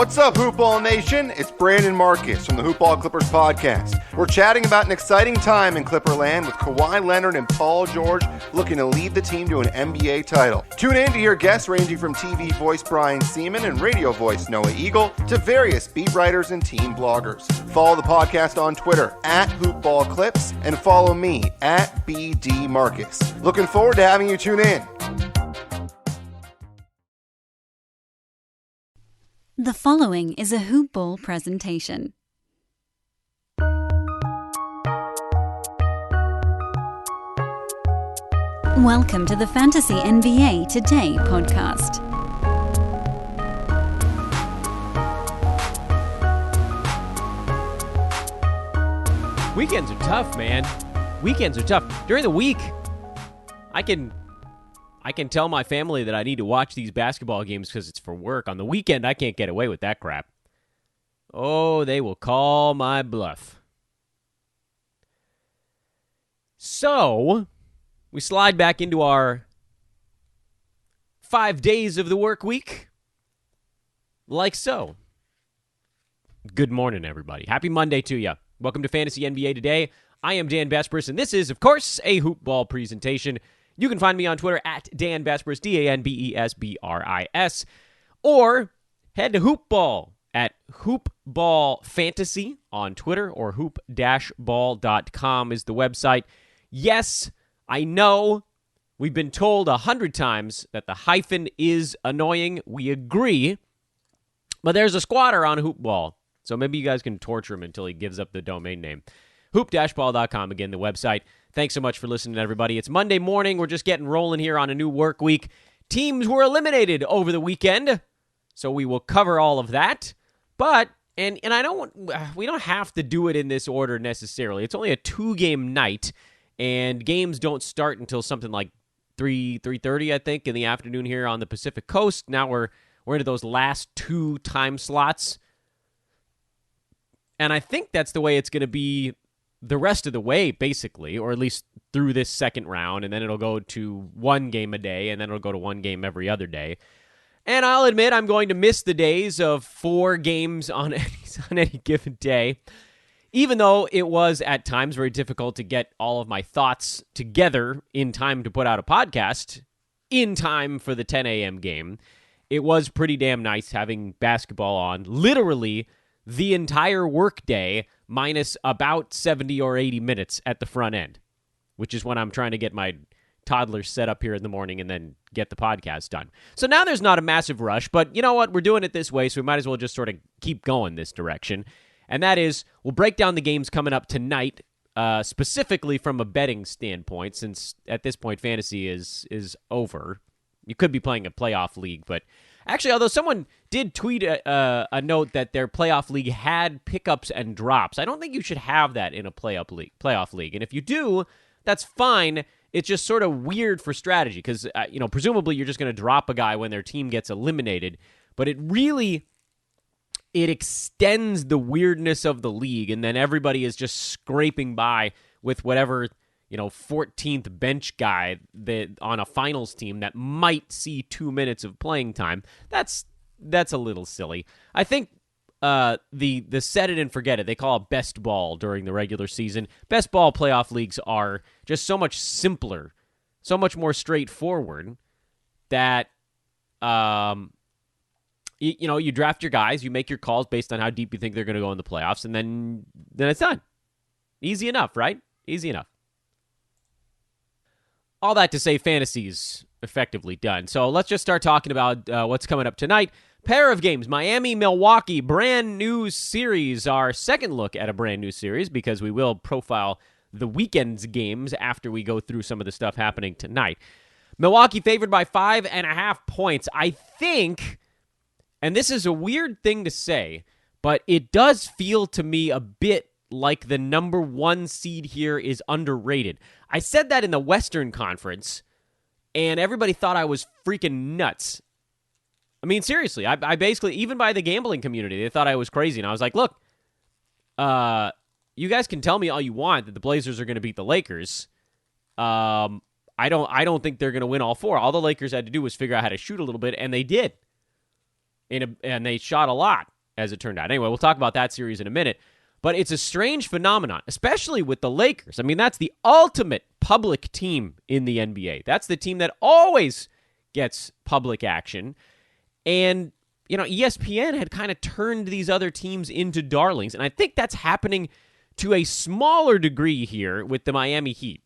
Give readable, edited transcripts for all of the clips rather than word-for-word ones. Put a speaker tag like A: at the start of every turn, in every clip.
A: What's up, Hoopball Nation? It's Brandon Marcus from the Hoopball Clippers podcast. We're chatting about an exciting time in Clipperland with Kawhi Leonard and Paul George looking to lead the team to an NBA title. Tune in to hear guests ranging from TV voice Brian Seaman and radio voice Noah Eagle to various beat writers and team bloggers. Follow the podcast on Twitter at HoopballClips and follow me at BD Marcus. Looking forward to having you tune in.
B: The following is a Hoopball presentation. Welcome to the Fantasy NBA Today podcast.
C: Weekends are tough, man. Weekends are tough. During the week, I can tell my family that I need to watch these basketball games because it's for work. On the weekend, I can't get away with that crap. Oh, they will call my bluff. So, we slide back into our 5 days of the work week. Like so. Good morning, everybody. Happy Monday to you. Welcome to Fantasy NBA Today. I am Dan Besbris, and this is, of course, a Hoopball presentation. You can find me on Twitter at Dan Besbris, DanBesbris, or head to Hoopball at Hoopball Fantasy on Twitter, or hoop-ball.com is the website. Yes, I know we've been told 100 times that the hyphen is annoying. We agree, but there's a squatter on Hoopball, so maybe you guys can torture him until he gives up the domain name. Hoop-ball.com, again, the website. Thanks so much for listening, everybody. It's Monday morning. We're just getting rolling here on a new work week. Teams were eliminated over the weekend, so we will cover all of that. But, and we don't have to do it in this order necessarily. It's only a 2-game night, and games don't start until something like 3:30, I think, in the afternoon here on the Pacific Coast. Now we're into those last 2 time slots, and I think that's the way it's going to be the rest of the way, basically, or at least through this second round, and then it'll go to 1 game a day, and then it'll go to 1 game every other day. And I'll admit I'm going to miss the days of 4 games on any given day, even though it was at times very difficult to get all of my thoughts together in time to put out a podcast in time for the 10 a.m. game. It was pretty damn nice having basketball on literally the entire workday, minus about 70 or 80 minutes at the front end, which is when I'm trying to get my toddler set up here in the morning and then get the podcast done. So now there's not a massive rush, but you know what? We're doing it this way, so we might as well just sort of keep going this direction. And that is, we'll break down the games coming up tonight, specifically from a betting standpoint, since at this point, fantasy is over. You could be playing a playoff league, but actually, although someone did tweet a note that their playoff league had pickups and drops, I don't think you should have that in a playoff league. And if you do, that's fine. It's just sort of weird for strategy because, presumably you're just going to drop a guy when their team gets eliminated. But it extends the weirdness of the league, and then everybody is just scraping by with whatever 14th bench guy that on a finals team that might see 2 minutes of playing time. That's a little silly. I think the set it and forget it, they call it best ball during the regular season. Best ball playoff leagues are just so much simpler, so much more straightforward that you draft your guys, you make your calls based on how deep you think they're going to go in the playoffs, and then it's done. Easy enough, right? Easy enough. All that to say, fantasy's effectively done. So let's just start talking about what's coming up tonight. Pair of games, Miami, Milwaukee, brand new series. Our second look at a brand new series because we will profile the weekend's games after we go through some of the stuff happening tonight. Milwaukee favored by 5.5 points. I think, and this is a weird thing to say, but it does feel to me a bit like the number 1 seed here is underrated. I said that in the Western Conference, and everybody thought I was freaking nuts. I mean, seriously, I basically, even by the gambling community, they thought I was crazy. And I was like, look, you guys can tell me all you want that the Blazers are going to beat the Lakers. I don't think they're going to win all 4. All the Lakers had to do was figure out how to shoot a little bit, and they did. and they shot a lot, as it turned out. Anyway, we'll talk about that series in a minute. But it's a strange phenomenon, especially with the Lakers. I mean, that's the ultimate public team in the NBA. That's the team that always gets public action. And, ESPN had kind of turned these other teams into darlings. And I think that's happening to a smaller degree here with the Miami Heat.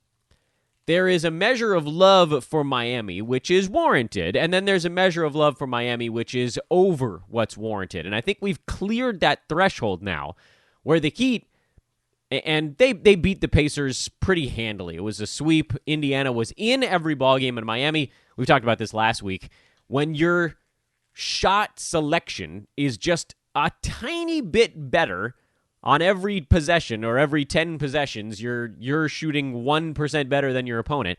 C: There is a measure of love for Miami, which is warranted, and then there's a measure of love for Miami, which is over what's warranted. And I think we've cleared that threshold now, where the Heat, and they beat the Pacers pretty handily. It was a sweep. Indiana was in every ballgame in Miami. We talked about this last week. When your shot selection is just a tiny bit better on every possession, or every 10 possessions, you're shooting 1% better than your opponent.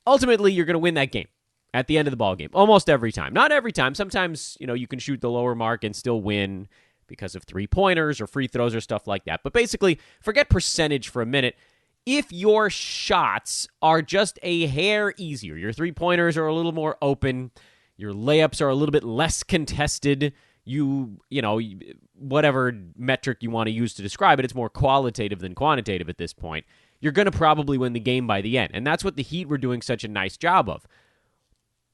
C: Ultimately, you're going to win that game at the end of the ball game, almost every time. Not every time. Sometimes, you can shoot the lower mark and still win because of three-pointers or free throws or stuff like that. But basically, forget percentage for a minute. If your shots are just a hair easier, your three-pointers are a little more open, your layups are a little bit less contested, whatever metric you want to use to describe it, it's more qualitative than quantitative at this point, you're going to probably win the game by the end. And that's what the Heat were doing such a nice job of.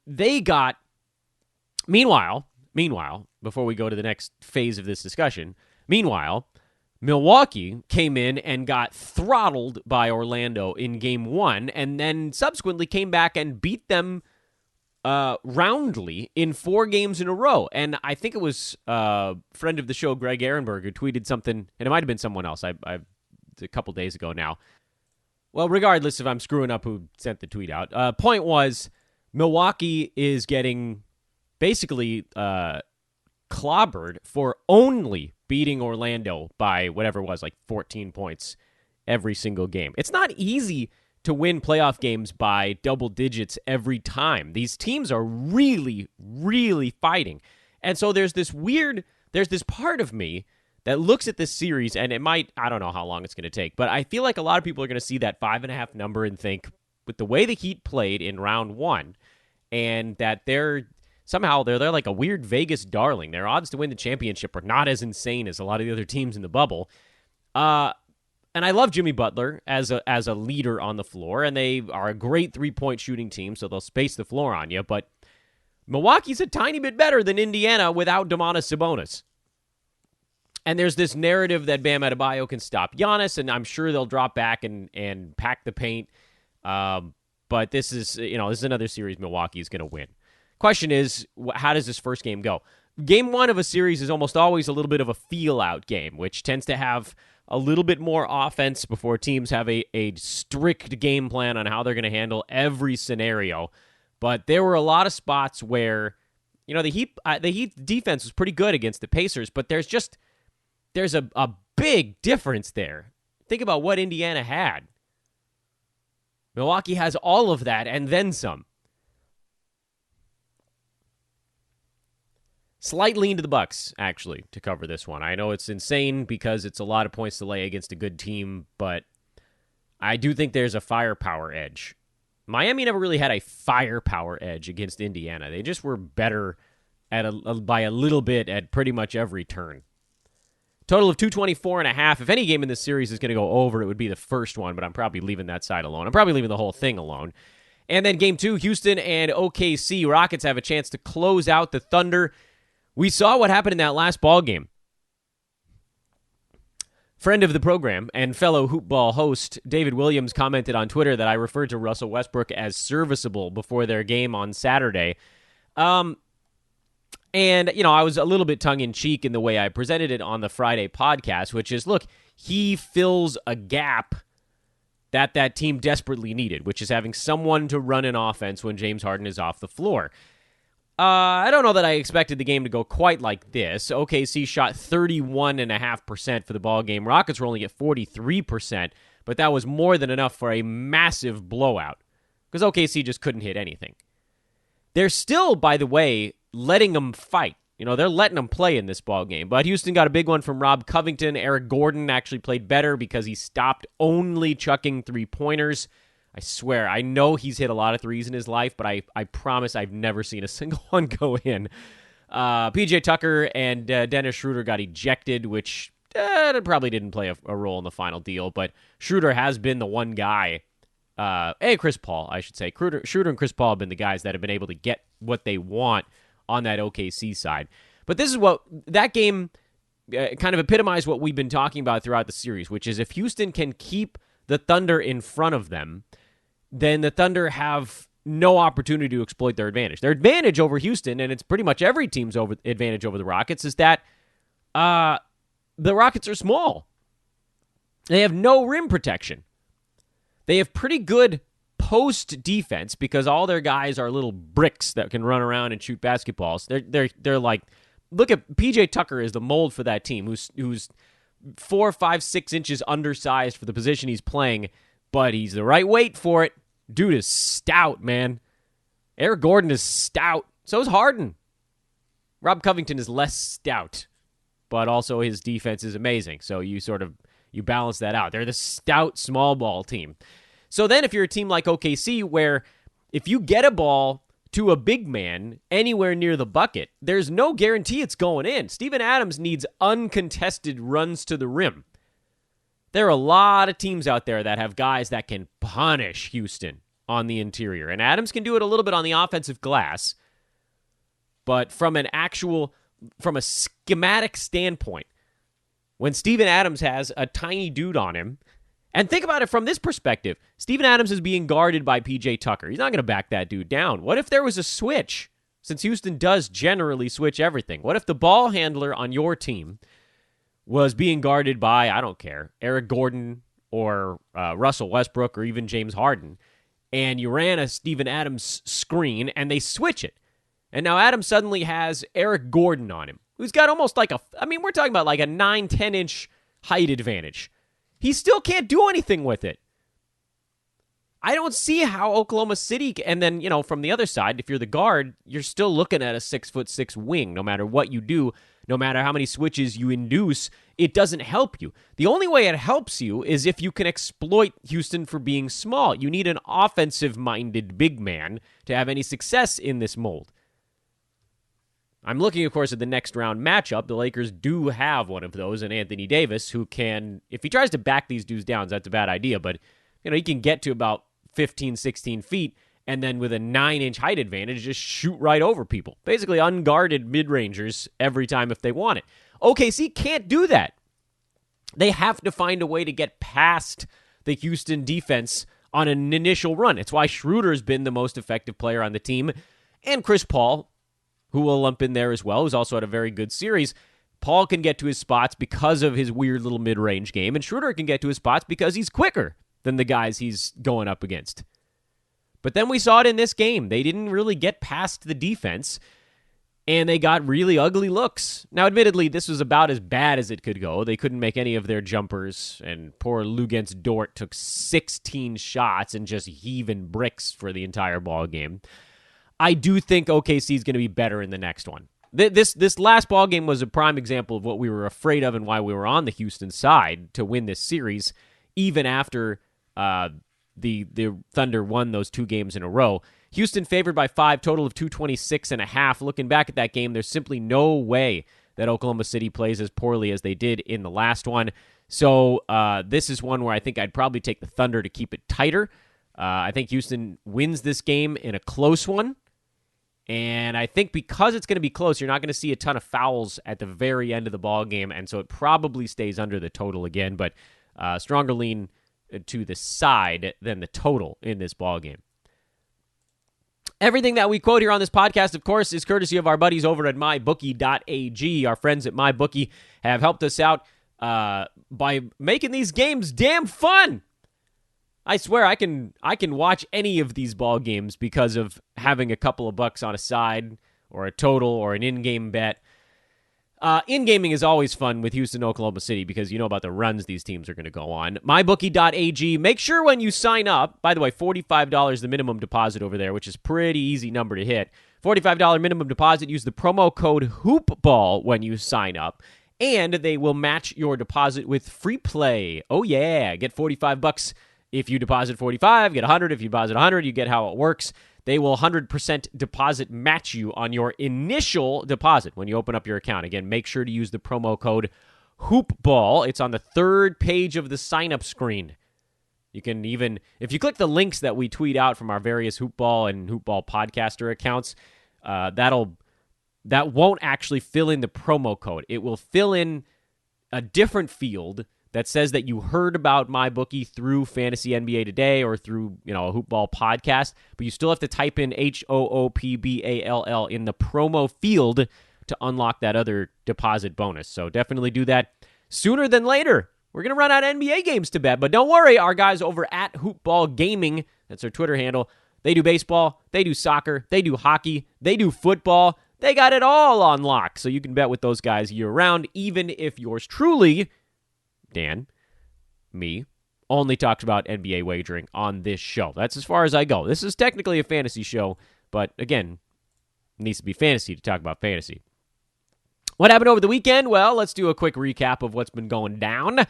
C: They got, meanwhile, before we go to the next phase of this discussion, Milwaukee came in and got throttled by Orlando in Game 1, and then subsequently came back and beat them roundly in 4 games in a row. And I think it was a friend of the show, Greg Ehrenberg, who tweeted something, and it might have been someone else, a couple days ago now. Well, regardless if I'm screwing up who sent the tweet out, point was, Milwaukee is getting basically clobbered for only beating Orlando by whatever it was, like 14 points every single game. It's not easy to win playoff games by double digits every time. These teams are really, really fighting. And so there's this part of me that looks at this series, and I don't know how long it's going to take, but I feel like a lot of people are going to see that 5.5 number and think, with the way the Heat played in round 1, and that they're like a weird Vegas darling. Their odds to win the championship are not as insane as a lot of the other teams in the bubble. And I love Jimmy Butler as a leader on the floor, and they are a great three-point shooting team, so they'll space the floor on you. But Milwaukee's a tiny bit better than Indiana without Domantas Sabonis. And there's this narrative that Bam Adebayo can stop Giannis, and I'm sure they'll drop back and pack the paint. But this is another series Milwaukee is going to win. Question is, how does this first game go? Game 1 of a series is almost always a little bit of a feel-out game, which tends to have a little bit more offense before teams have a strict game plan on how they're going to handle every scenario. But there were a lot of spots where, the Heat defense was pretty good against the Pacers, but there's a big difference there. Think about what Indiana had. Milwaukee has all of that and then some. Slight lean to the Bucks, actually, to cover this one. I know it's insane because it's a lot of points to lay against a good team, but I do think there's a firepower edge. Miami never really had a firepower edge against Indiana. They just were better by a little bit at pretty much every turn. Total of 224.5. If any game in this series is going to go over, it would be the first one, but I'm probably leaving that side alone. I'm probably leaving the whole thing alone. And then Game 2, Houston and OKC. Rockets have a chance to close out the Thunder. We saw what happened in that last ball game. Friend of the program and fellow hoopball host David Williams commented on Twitter that I referred to Russell Westbrook as serviceable before their game on Saturday. And, I was a little bit tongue-in-cheek in the way I presented it on the Friday podcast, which is, look, he fills a gap that team desperately needed, which is having someone to run an offense when James Harden is off the floor. I don't know that I expected the game to go quite like this. OKC shot 31.5% for the ball game. Rockets were only at 43%, but that was more than enough for a massive blowout because OKC just couldn't hit anything. They're still, by the way, letting them fight. They're letting them play in this ball game. But Houston got a big one from Rob Covington. Eric Gordon actually played better because he stopped only chucking three-pointers. I swear, I know he's hit a lot of threes in his life, but I promise I've never seen a single one go in. PJ Tucker and Dennis Schroeder got ejected, which probably didn't play a role in the final deal, but Schroeder has been the one guy, Chris Paul, I should say. Schroeder and Chris Paul have been the guys that have been able to get what they want on that OKC side. But this is what that game kind of epitomized what we've been talking about throughout the series, which is if Houston can keep the Thunder in front of them, then the Thunder have no opportunity to exploit their advantage. Their advantage over Houston, and it's pretty much every team's advantage over the Rockets, is that the Rockets are small. They have no rim protection. They have pretty good post defense because all their guys are little bricks that can run around and shoot basketballs. They're like, look at PJ Tucker is the mold for that team, who's 4, 5, 6 inches undersized for the position he's playing, but he's the right weight for it. Dude is stout, man. Eric Gordon is stout. So is Harden. Rob Covington is less stout, but also his defense is amazing. So you balance that out. They're the stout small ball team. So then if you're a team like OKC, where if you get a ball to a big man anywhere near the bucket, there's no guarantee it's going in. Steven Adams needs uncontested runs to the rim. There are a lot of teams out there that have guys that can punish Houston on the interior. And Adams can do it a little bit on the offensive glass. But from a schematic standpoint, when Steven Adams has a tiny dude on him, and think about it from this perspective, Steven Adams is being guarded by PJ Tucker. He's not going to back that dude down. What if there was a switch? Since Houston does generally switch everything. What if the ball handler on your team was being guarded by, I don't care, Eric Gordon or Russell Westbrook or even James Harden, and you ran a Steven Adams screen and they switch it. And now Adams suddenly has Eric Gordon on him, who's got almost like we're talking about like a 9, 10-inch height advantage. He still can't do anything with it. I don't see how Oklahoma City, and then, from the other side, if you're the guard, you're still looking at a 6'6" wing. No matter what you do, no matter how many switches you induce, it doesn't help you. The only way it helps you is if you can exploit Houston for being small. You need an offensive-minded big man to have any success in this mold. I'm looking, of course, at the next round matchup. The Lakers do have one of those in Anthony Davis, who can, if he tries to back these dudes down, that's a bad idea, but he can get to about 15, 16 feet, and then with a 9-inch height advantage, just shoot right over people. Basically unguarded mid-rangers every time if they want it. OKC can't do that. They have to find a way to get past the Houston defense on an initial run. It's why Schroeder's been the most effective player on the team, and Chris Paul, who will lump in there as well, who's also had a very good series. Paul can get to his spots because of his weird little mid-range game, and Schroeder can get to his spots because he's quicker than the guys he's going up against. But then we saw it in this game. They didn't really get past the defense, and they got really ugly looks. Now, admittedly, this was about as bad as it could go. They couldn't make any of their jumpers, and poor Luguentz Dort took 16 shots and just heaving bricks for the entire ball game. I do think OKC is going to be better in the next one. This last ball game was a prime example of what we were afraid of and why we were on the Houston side to win this series, even after the Thunder won those 2 games in a row. Houston favored by 5, total of 226.5. Looking back at that game, there's simply no way that Oklahoma City plays as poorly as they did in the last one. So this is one where I think I'd probably take the Thunder to keep it tighter. I think Houston wins this game in a close one. And I think because it's going to be close, you're not going to see a ton of fouls at the very end of the ball game, and so it probably stays under the total again, but stronger lean to the side than the total in this ball game. Everything that we quote here on this podcast, of course, is courtesy of our buddies over at mybookie.ag. Our friends at MyBookie have helped us out by making these games damn fun. I swear I can watch any of these ball games because of having a couple of bucks on a side or a total or an in-game bet. In-gaming is always fun with Houston, Oklahoma City because you know about the runs these teams are going to go on. MyBookie.ag. Make sure when you sign up, by the way, $45 the minimum deposit over there, which is a pretty easy number to hit. $45 minimum deposit. Use the promo code HOOPBALL when you sign up, and they will match your deposit with free play. Oh, yeah. Get $45 if you deposit $45, get $100. If you deposit $100, you get how it works. they will 100% deposit match you on your initial deposit when you open up your account. Again, make sure to use the promo code HoopBall. It's on the third page of the sign-up screen. You can even, if you click the links that we tweet out from our various HoopBall and HoopBall podcaster accounts, that won't actually fill in the promo code. It will fill in a different field that says that you heard about MyBookie through Fantasy NBA Today or through, a HoopBall podcast, but you still have to type in HOOPBALL in the promo field to unlock that other deposit bonus. So definitely do that sooner than later. We're going to run out of NBA games to bet, but don't worry, our guys over at HoopBall Gaming, that's their Twitter handle, they do baseball, they do soccer, they do hockey, they do football. They got it all on lock, so you can bet with those guys year-round, even if yours truly, Dan, me, only talks about NBA wagering on this show. That's as far as I go. This is technically a fantasy show, but again, it needs to be fantasy to talk about fantasy. What happened over the weekend? Well, let's do a quick recap of what's been going down.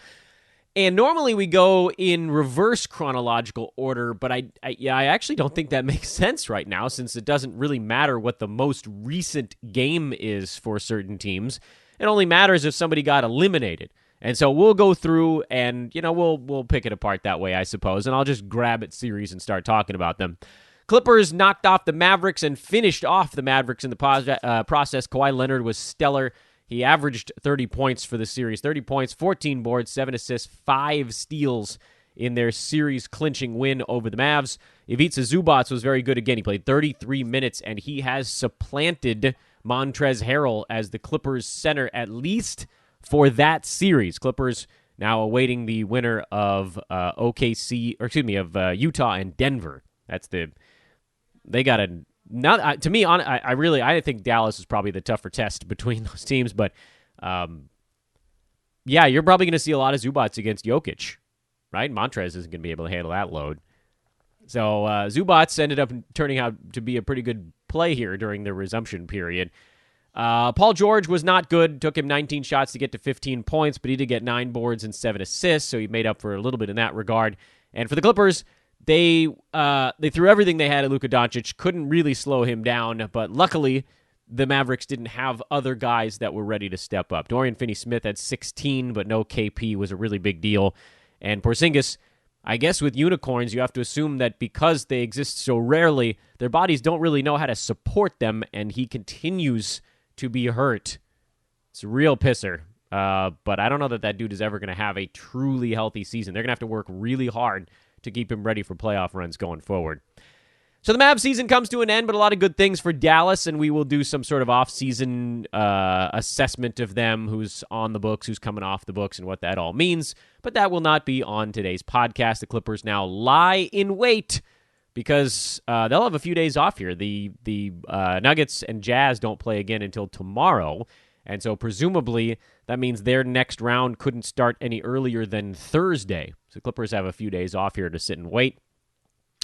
C: And normally we go in reverse chronological order, but I actually don't think that makes sense right now, since it doesn't really matter what the most recent game is for certain teams. It only matters if somebody got eliminated. And so we'll go through and, we'll pick it apart that way, I suppose. And I'll just grab it series and start talking about them. Clippers knocked off the Mavericks and finished off the Mavericks in the process. Kawhi Leonard was stellar. He averaged 30 points for the series. 30 points, 14 boards, 7 assists, 5 steals in their series-clinching win over the Mavs. Ivica Zubac was very good again. He played 33 minutes, and he has supplanted Montrezl Harrell as the Clippers' center, at least for that series. Clippers now awaiting the winner of Utah and Denver. They got a. Not to me, I think Dallas is probably the tougher test between those teams, but you're probably going to see a lot of Zubac against Jokic, right? Montrez isn't going to be able to handle that load. So Zubac ended up turning out to be a pretty good play here during the resumption period. Paul George was not good. Took him 19 shots to get to 15 points, but he did get 9 boards and 7 assists, so he made up for a little bit in that regard. And for the Clippers, They threw everything they had at Luka Doncic, couldn't really slow him down, but luckily the Mavericks didn't have other guys that were ready to step up. Dorian Finney-Smith had 16, but no KP was a really big deal. And Porzingis, I guess with unicorns, you have to assume that because they exist so rarely, their bodies don't really know how to support them, and he continues to be hurt. It's a real pisser. But I don't know that dude is ever going to have a truly healthy season. They're going to have to work really hard to keep him ready for playoff runs going forward. So the Mavs season comes to an end, but a lot of good things for Dallas, and we will do some sort of off-season assessment of them, who's on the books, who's coming off the books, and what that all means. But that will not be on today's podcast. The Clippers now lie in wait because they'll have a few days off here. The Nuggets and Jazz don't play again until tomorrow, and so presumably that means their next round couldn't start any earlier than Thursday. So Clippers have a few days off here to sit and wait.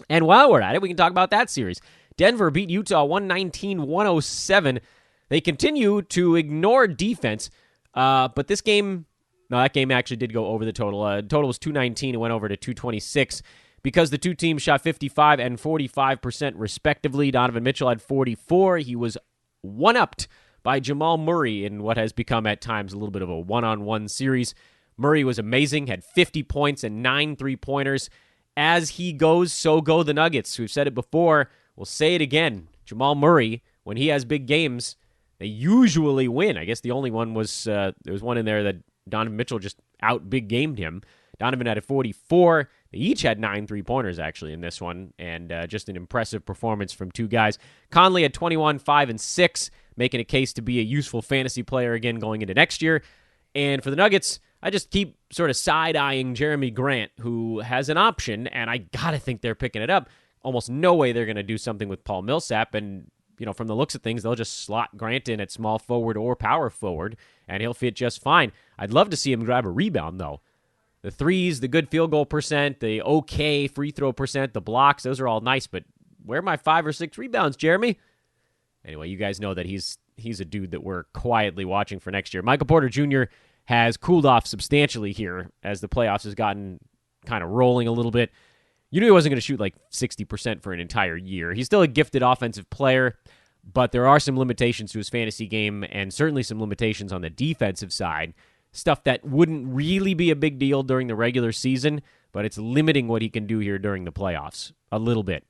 C: And while we're at it, we can talk about that series. Denver beat Utah 119-107. They continue to ignore defense, but this game, that game actually did go over the total. Total was 219. It went over to 226 because the two teams shot 55 and 45% respectively. Donovan Mitchell had 44. He was one-upped by Jamal Murray in what has become at times a little bit of a one-on-one series. Murray was amazing, had 50 points and 9 3-pointers. As he goes, so go the Nuggets. We've said it before. We'll say it again. Jamal Murray, when he has big games, they usually win. I guess the only one was, there was one in there that Donovan Mitchell just out-big-gamed him. Donovan had a 44. They each had 9 3-pointers, actually, in this one, and just an impressive performance from two guys. Conley had 21, 5, and 6, making a case to be a useful fantasy player again going into next year. And for the Nuggets, I just keep sort of side-eyeing Jeremy Grant, who has an option, and I gotta think they're picking it up. Almost no way they're going to do something with Paul Millsap, and from the looks of things, they'll just slot Grant in at small forward or power forward, and he'll fit just fine. I'd love to see him grab a rebound, though. The threes, the good field goal percent, the okay free throw percent, the blocks, those are all nice, but where are my 5 or 6 rebounds, Jeremy? Anyway, you guys know that he's a dude that we're quietly watching for next year. Michael Porter Jr. has cooled off substantially here as the playoffs has gotten kind of rolling a little bit. you knew he wasn't going to shoot like 60% for an entire year. He's still a gifted offensive player, but there are some limitations to his fantasy game and certainly some limitations on the defensive side, stuff that wouldn't really be a big deal during the regular season, but it's limiting what he can do here during the playoffs a little bit.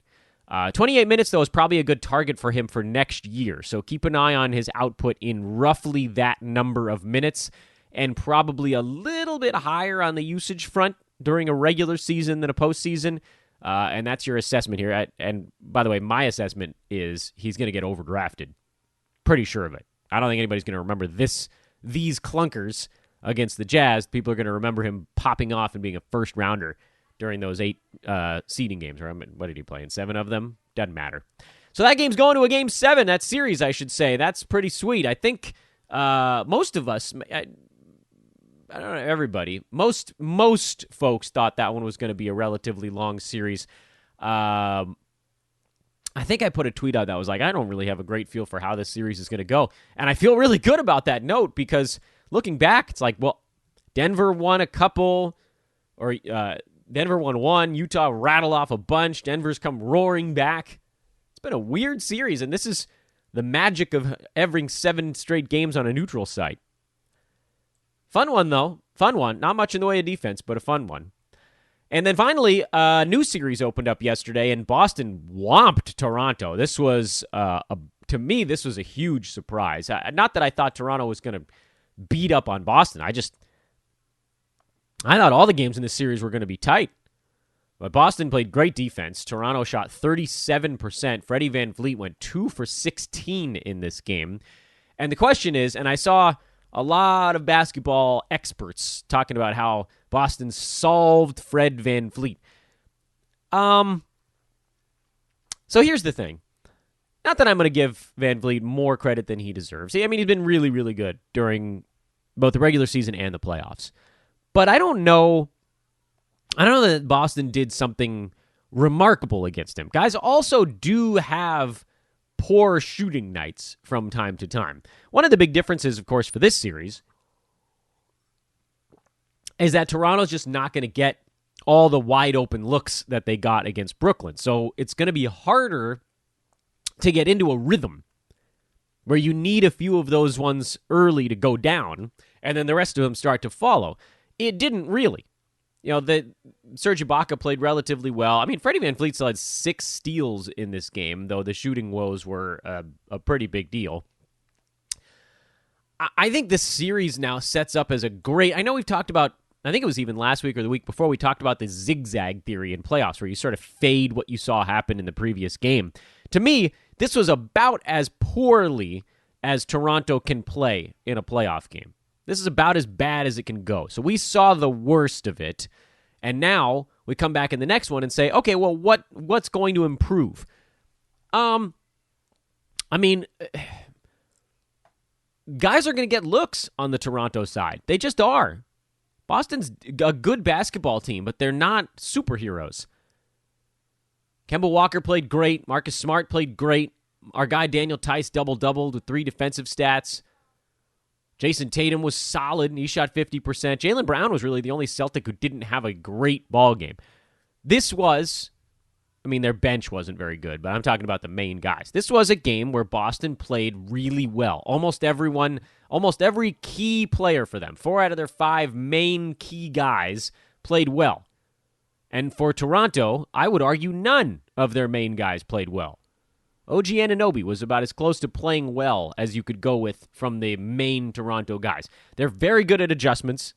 C: 28 minutes, though, is probably a good target for him for next year, so keep an eye on his output in roughly that number of minutes and probably a little bit higher on the usage front during a regular season than a postseason. And that's your assessment here. And by the way, my assessment is he's going to get overdrafted. Pretty sure of it. I don't think anybody's going to remember these clunkers against the Jazz. People are going to remember him popping off and being a first rounder during those 8 seeding games. Or what did he play in? 7 of them? Doesn't matter. So that game's going to a game 7. That series, I should say. That's pretty sweet. I think most of us, I don't know, everybody, most folks thought that one was going to be a relatively long series. I think I put a tweet out that was like, I don't really have a great feel for how this series is going to go. And I feel really good about that note because looking back, it's like, well, Denver won a couple, or Denver won one, Utah rattled off a bunch, Denver's come roaring back. It's been a weird series, and this is the magic of having 7 straight games on a neutral site. Fun one, though. Fun one. Not much in the way of defense, but a fun one. And then finally, a new series opened up yesterday, and Boston whomped Toronto. This was, to me, this was a huge surprise. Not that I thought Toronto was going to beat up on Boston. I thought all the games in this series were going to be tight. But Boston played great defense. Toronto shot 37%. Freddie VanVleet went 2 for 16 in this game. And the question is, and I saw a lot of basketball experts talking about how Boston solved Fred VanVleet. So here's the thing. Not that I'm going to give VanVleet more credit than he deserves. I mean, he's been really, really good during both the regular season and the playoffs. But I don't know that Boston did something remarkable against him. Guys also do have poor shooting nights from time to time. One of the big differences, of course, for this series is that Toronto's just not going to get all the wide open looks that they got against Brooklyn. So it's going to be harder to get into a rhythm where you need a few of those ones early to go down, and then the rest of them start to follow. It didn't really. Serge Ibaka played relatively well. I mean, Freddie VanVleet still had 6 steals in this game, though the shooting woes were a pretty big deal. I think this series now sets up as a great... I know we've talked about, I think it was even last week or the week before, we talked about the zigzag theory in playoffs, where you sort of fade what you saw happen in the previous game. To me, this was about as poorly as Toronto can play in a playoff game. This is about as bad as it can go. So we saw the worst of it, and now we come back in the next one and say, okay, well, what's going to improve? I mean, guys are going to get looks on the Toronto side. They just are. Boston's a good basketball team, but they're not superheroes. Kemba Walker played great. Marcus Smart played great. Our guy Daniel Tice double-doubled with 3 defensive stats. Jason Tatum was solid, and he shot 50%. Jaylen Brown was really the only Celtic who didn't have a great ball game. This was, I mean, their bench wasn't very good, but I'm talking about the main guys. This was a game where Boston played really well. Almost every key player for them, 4 out of their 5 main key guys played well. And for Toronto, I would argue none of their main guys played well. OG Anunoby was about as close to playing well as you could go with from the main Toronto guys. They're very good at adjustments.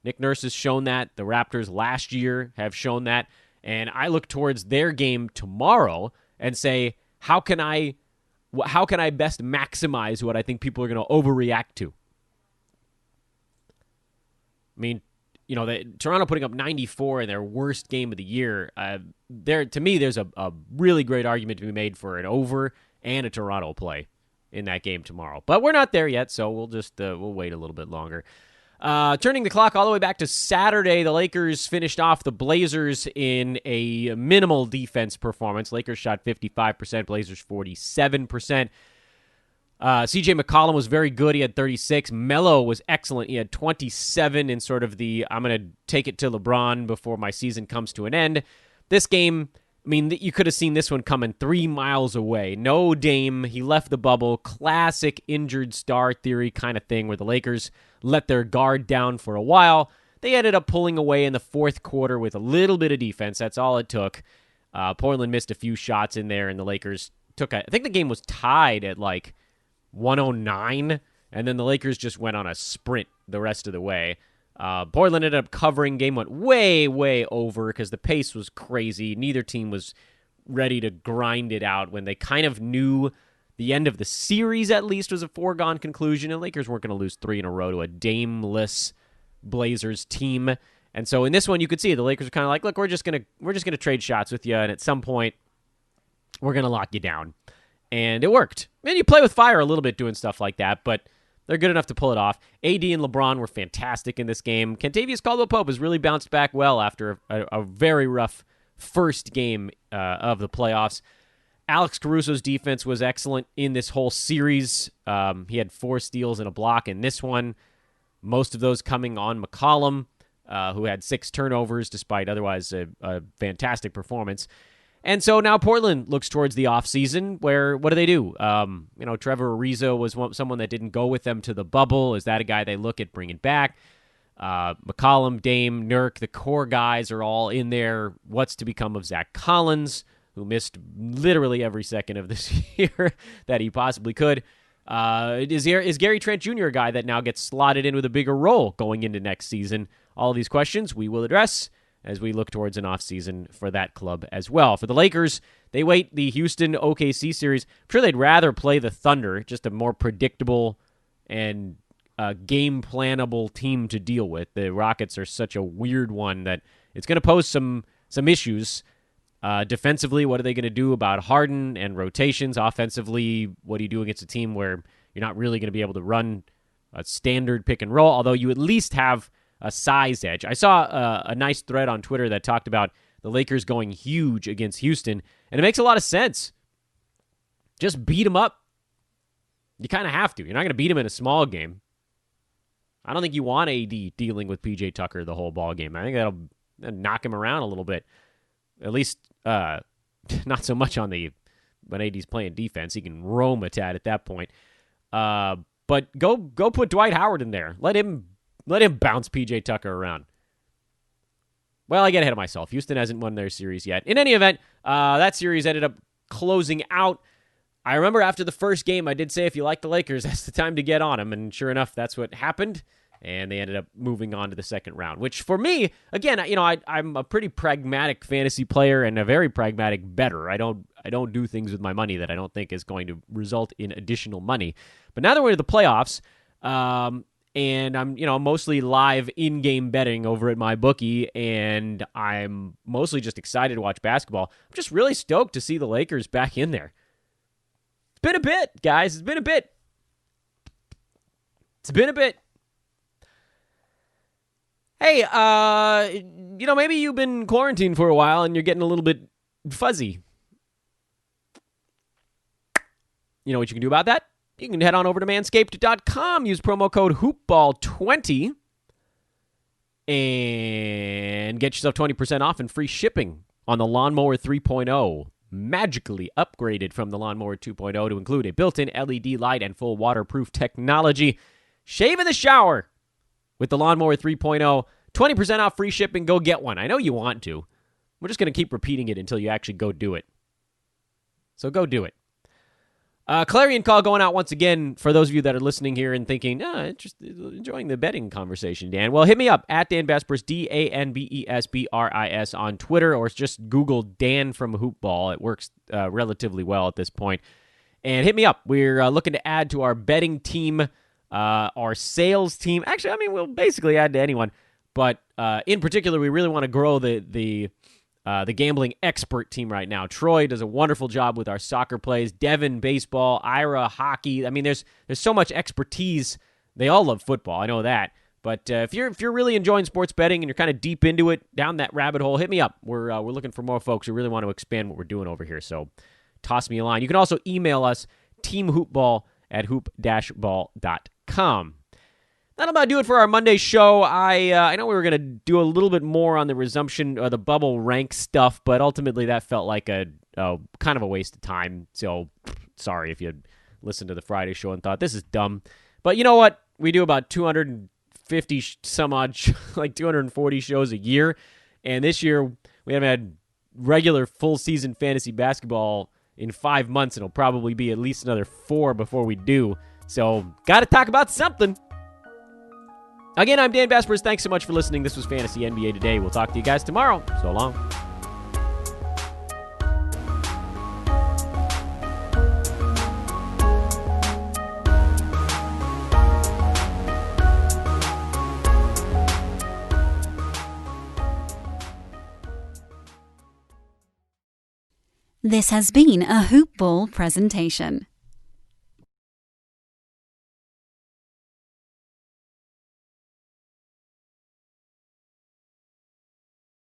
C: Nick Nurse has shown that. The Raptors last year have shown that. And I look towards their game tomorrow and say, how can I best maximize what I think people are going to overreact to? I mean, Toronto putting up 94 in their worst game of the year. To me, there's a really great argument to be made for an over and a Toronto play in that game tomorrow. But we're not there yet, so we'll just we'll wait a little bit longer. Turning the clock all the way back to Saturday, the Lakers finished off the Blazers in a minimal defense performance. Lakers shot 55%, Blazers 47%. CJ McCollum was very good. He had 36. Melo was excellent. He had 27 in sort of the, I'm going to take it to LeBron before my season comes to an end. this game, I mean, you could have seen this one coming 3 miles away. No Dame. He left the bubble. Classic injured star theory kind of thing where the Lakers let their guard down for a while. They ended up pulling away in the fourth quarter with a little bit of defense. That's all it took. Portland missed a few shots in there, and the Lakers I think the game was tied at like 109, and then the Lakers just went on a sprint the rest of the way. Portland ended up covering. Game went way, way over because the pace was crazy. Neither team was ready to grind it out when they kind of knew the end of the series, at least, was a foregone conclusion. And Lakers weren't going to lose 3 in a row to a Dame-less Blazers team. And so in this one, you could see the Lakers are kind of like, look, we're just gonna trade shots with you, and at some point, we're gonna lock you down. And it worked. Man, you play with fire a little bit doing stuff like that, but they're good enough to pull it off. AD and LeBron were fantastic in this game. Kentavious Caldwell-Pope has really bounced back well after a very rough first game of the playoffs. Alex Caruso's defense was excellent in this whole series. He had 4 steals and a block in this one, most of those coming on McCollum, who had 6 turnovers despite otherwise a fantastic performance. And so now Portland looks towards the offseason where, what do? Trevor Ariza was someone that didn't go with them to the bubble. Is that a guy they look at bringing back? McCollum, Dame, Nurk, the core guys are all in there. What's to become of Zach Collins, who missed literally every second of this year that he possibly could? Is Gary Trent Jr. a guy that now gets slotted in with a bigger role going into next season? All of these questions we will address as we look towards an offseason for that club as well. For the Lakers, they wait the Houston-OKC series. I'm sure they'd rather play the Thunder, just a more predictable and game-plannable team to deal with. The Rockets are such a weird one that it's going to pose some issues. Defensively, what are they going to do about Harden and rotations? Offensively, what do you do against a team where you're not really going to be able to run a standard pick and roll, although you at least have a size edge. I saw a nice thread on Twitter that talked about the Lakers going huge against Houston, and it makes a lot of sense. Just beat them up. You kind of have to. You're not going to beat them in a small game. I don't think you want AD dealing with PJ Tucker the whole ball game. I think that'll knock him around a little bit. At least not so much on when AD's playing defense. He can roam a tad at that point. But go put Dwight Howard in there. Let him bounce PJ Tucker around. Well, I get ahead of myself. Houston hasn't won their series yet. In any event, that series ended up closing out. I remember after the first game, I did say if you like the Lakers, that's the time to get on them. And sure enough, that's what happened. And they ended up moving on to the second round, which for me, again, I'm a pretty pragmatic fantasy player and a very pragmatic bettor. I don't do things with my money that I don't think is going to result in additional money. But now that we're in the playoffs, and I'm, mostly live in-game betting over at my bookie, and I'm mostly just excited to watch basketball. I'm just really stoked to see the Lakers back in there. It's been a bit, guys. It's been a bit. Hey, maybe you've been quarantined for a while and you're getting a little bit fuzzy. You know what you can do about that? You can head on over to manscaped.com, use promo code HoopBall20, and get yourself 20% off and free shipping on the Lawnmower 3.0. Magically upgraded from the Lawnmower 2.0 to include a built-in LED light and full waterproof technology. Shave in the shower with the Lawnmower 3.0. 20% off, free shipping. Go get one. I know you want to. We're just going to keep repeating it until you actually go do it. So go do it. Clarion call going out once again for those of you that are listening here and thinking, just enjoying the betting conversation, Dan. Well, hit me up at Dan Besbris, DanBesBris on Twitter, or just Google Dan from Hoopball. It works relatively well at this point. And hit me up. We're looking to add to our betting team, our sales team. Actually, we'll basically add to anyone. But in particular, we really want to grow the gambling expert team right now. Troy does a wonderful job with our soccer plays. Devin, baseball. Ira, hockey. There's so much expertise. They all love football. I know that. But if you're really enjoying sports betting and you're kind of deep into it, down that rabbit hole, hit me up. We're looking for more folks who really want to expand what we're doing over here. So toss me a line. You can also email us, teamhoopball@hoop-ball.com. That'll about do it for our Monday show. I know we were going to do a little bit more on the resumption or the bubble rank stuff, but ultimately that felt like a kind of a waste of time. So sorry if you listened to the Friday show and thought this is dumb. But you know what? We do about 250 some odd, like 240 shows a year. And this year we haven't had regular full season fantasy basketball in 5 months. And it'll probably be at least another 4 before we do. So got to talk about something. Again, I'm Dan Vespers. Thanks so much for listening. This was Fantasy NBA Today. We'll talk to you guys tomorrow. So long.
B: This has been a Hoop Ball presentation.